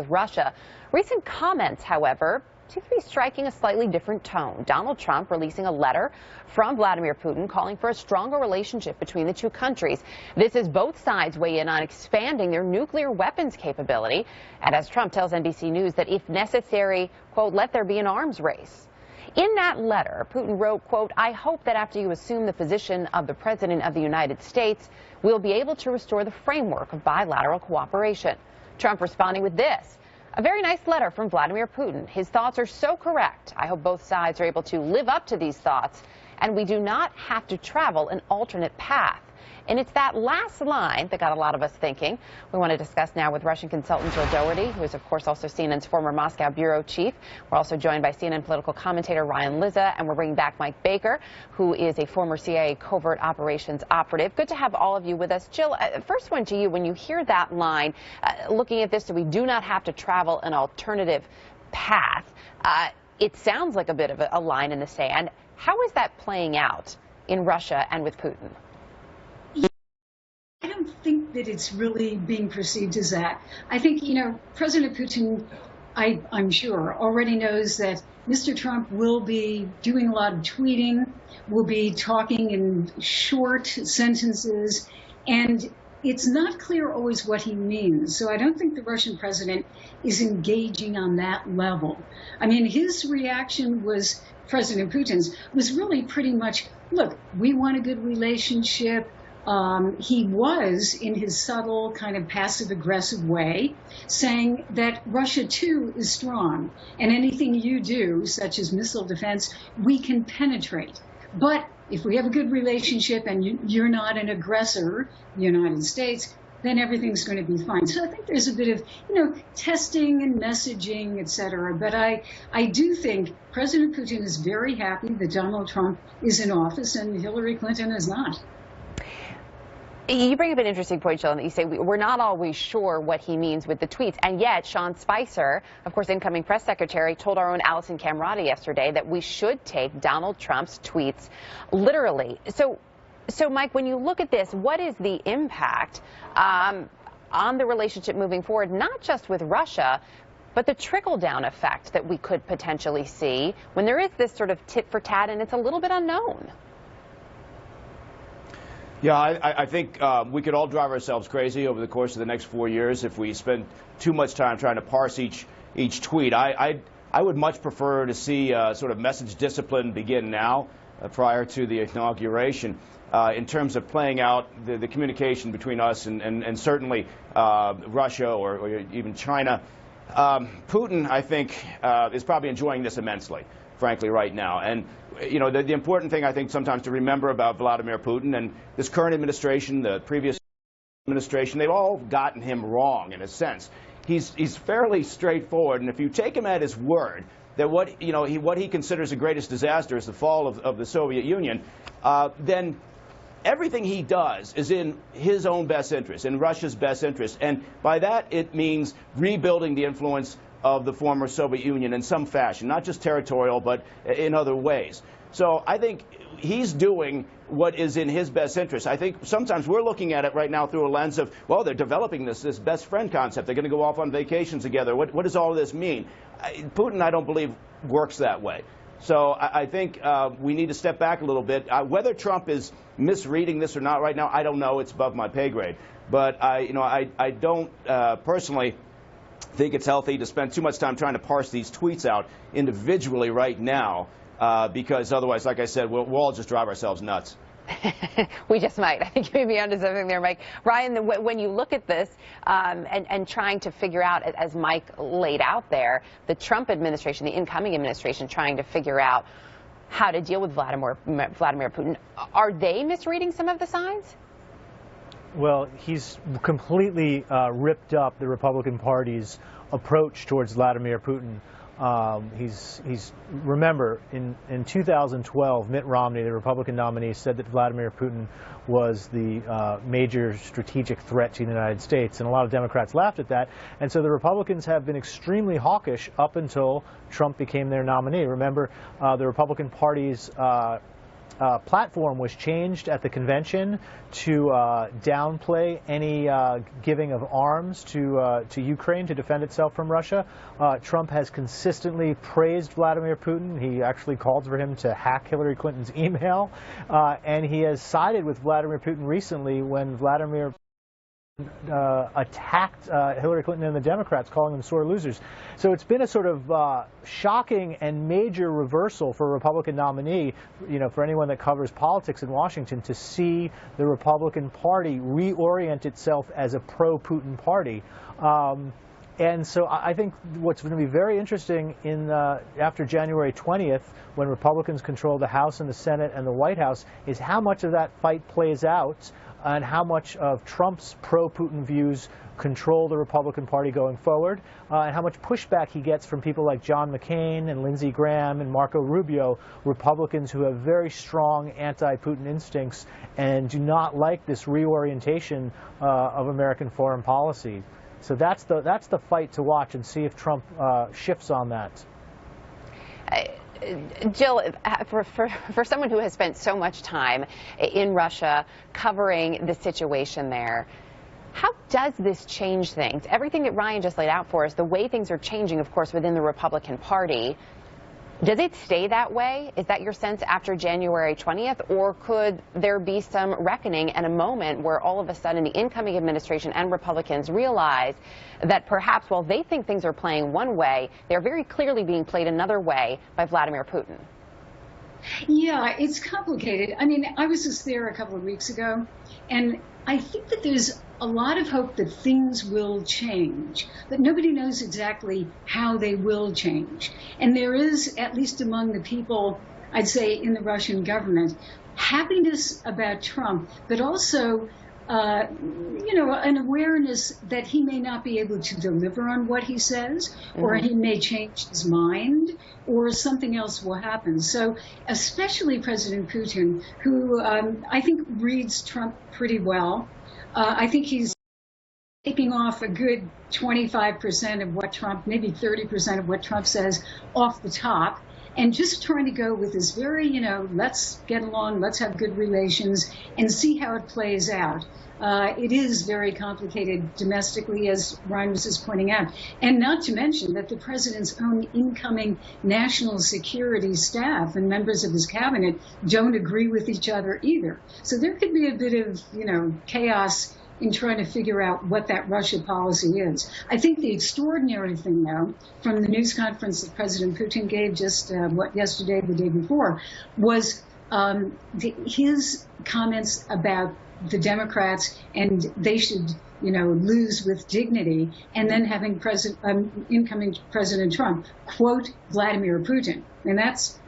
with Russia. Recent comments, however, seem to be striking a slightly different tone. Donald Trump releasing a letter from Vladimir Putin calling for a stronger relationship between the two countries. This as both sides weigh in on expanding their nuclear weapons capability. And as Trump tells NBC News that if necessary, quote, let there be an arms race. In that letter, Putin wrote, quote, I hope that after you assume the position of the President of the United States, we'll be able to restore the framework of bilateral cooperation. Trump responding with this. A very nice letter from Vladimir Putin. His thoughts are so correct. I hope both sides are able to live up to these thoughts, and we do not have to travel an alternate path. And it's that last line that got a lot of us thinking. We want to discuss now with Russian consultant Jill Dougherty, who is, of course, also CNN's former Moscow bureau chief. We're also joined by CNN political commentator Ryan Lizza, and we're bringing back Mike Baker, who is a former CIA covert operations operative. Good to have all of you with us. Jill, first one to you. When you hear that line, looking at this, so we do not have to travel an alternative path, it sounds like a bit of a line in the sand. How is that playing out in Russia and with Putin? I don't think that it's really being perceived as that. I think, President Putin, I'm sure, already knows that Mr. Trump will be doing a lot of tweeting, will be talking in short sentences, and it's not clear always what he means. So I don't think the Russian president is engaging on that level. I mean, his reaction was, President Putin's, was really pretty much, look, we want a good relationship. He was, in his subtle, kind of passive-aggressive way, saying that Russia, too, is strong. And anything you do, such as missile defense, we can penetrate. But if we have a good relationship and you're not an aggressor, the United States, then everything's going to be fine. So I think there's a bit of, testing and messaging, et cetera. But I do think President Putin is very happy that Donald Trump is in office and Hillary Clinton is not. You bring up an interesting point, Jill, that you say we're not always sure what he means with the tweets. And yet, Sean Spicer, of course, incoming press secretary, told our own Allison Camerata yesterday that we should take Donald Trump's tweets literally. So Mike, when you look at this, what is the impact on the relationship moving forward, not just with Russia, but the trickle-down effect that we could potentially see when there is this sort of tit-for-tat and it's a little bit unknown? Yeah, I think we could all drive ourselves crazy over the course of the next 4 years if we spend too much time trying to parse each tweet. I would much prefer to see sort of message discipline begin now, prior to the inauguration, in terms of playing out the communication between us and certainly Russia or even China. Putin, I think, is probably enjoying this immensely, frankly, right now. And the important thing, I think, sometimes to remember about Vladimir Putin and this current administration, the previous administration, they've all gotten him wrong in a sense. He's fairly straightforward, and if you take him at his word that what he considers the greatest disaster is the fall of the Soviet Union, then everything he does is in his own best interest, in Russia's best interest, and by that it means rebuilding the influence of the former Soviet Union in some fashion, not just territorial, but in other ways. So I think he's doing what is in his best interest. I think sometimes we're looking at it right now through a lens of, well, they're developing this best friend concept. They're going to go off on vacations together. What does all of this mean? Putin, I don't believe, works that way. So I think we need to step back a little bit. Whether Trump is misreading this or not right now, I don't know. It's above my pay grade. But I don't personally think it's healthy to spend too much time trying to parse these tweets out individually right now, because otherwise, like I said, we'll all just drive ourselves nuts. We just might. I think you may be onto something there, Mike. Ryan, when you look at this and trying to figure out, as Mike laid out there, the Trump administration, the incoming administration, trying to figure out how to deal with Vladimir Putin, are they misreading some of the signs? Well, he's completely ripped up the Republican Party's approach towards Vladimir Putin. Remember, in 2012, Mitt Romney, the Republican nominee, said that Vladimir Putin was the major strategic threat to the United States, and a lot of Democrats laughed at that. And so the Republicans have been extremely hawkish up until Trump became their nominee. Remember, the Republican Party's platform was changed at the convention to downplay any giving of arms to Ukraine to defend itself from Russia. Trump has consistently praised Vladimir Putin. He actually called for him to hack Hillary Clinton's email, and he has sided with Vladimir Putin recently when Vladimir attacked Hillary Clinton and the Democrats, calling them sore losers. So it's been a sort of shocking and major reversal for a Republican nominee, for anyone that covers politics in Washington, to see the Republican Party reorient itself as a pro-Putin party. And so I think what's going to be very interesting after January 20th, when Republicans control the House and the Senate and the White House, is how much of that fight plays out and how much of Trump's pro-Putin views control the Republican Party going forward, and how much pushback he gets from people like John McCain and Lindsey Graham and Marco Rubio, Republicans who have very strong anti-Putin instincts and do not like this reorientation of American foreign policy. So that's the fight to watch, and see if Trump shifts on that. Jill, for someone who has spent so much time in Russia covering the situation there, how does this change things? Everything that Ryan just laid out for us, the way things are changing, of course, within the Republican Party, does it stay that way? Is that your sense after January 20th? Or could there be some reckoning and a moment where all of a sudden the incoming administration and Republicans realize that perhaps while they think things are playing one way, they're very clearly being played another way by Vladimir Putin? Yeah, it's complicated. I mean, I was just there a couple of weeks ago, and I think that there's a lot of hope that things will change, but nobody knows exactly how they will change. And there is, at least among the people, I'd say, in the Russian government, happiness about Trump, but also an awareness that he may not be able to deliver on what he says, or he may change his mind, or something else will happen. So especially President Putin, who I think reads Trump pretty well. I think he's taking off a good 25% of what Trump, maybe 30% of what Trump says off the top, and just trying to go with this very, let's get along, let's have good relations, and see how it plays out. It is very complicated domestically, as Ryan was just pointing out, and not to mention that the president's own incoming national security staff and members of his cabinet don't agree with each other either. So there could be a bit of, chaos in trying to figure out what that Russia policy is. I think the extraordinary thing, though, from the news conference that President Putin gave just yesterday, the day before, was his comments about the Democrats, and they should, lose with dignity, and then having incoming President Trump quote Vladimir Putin. And that's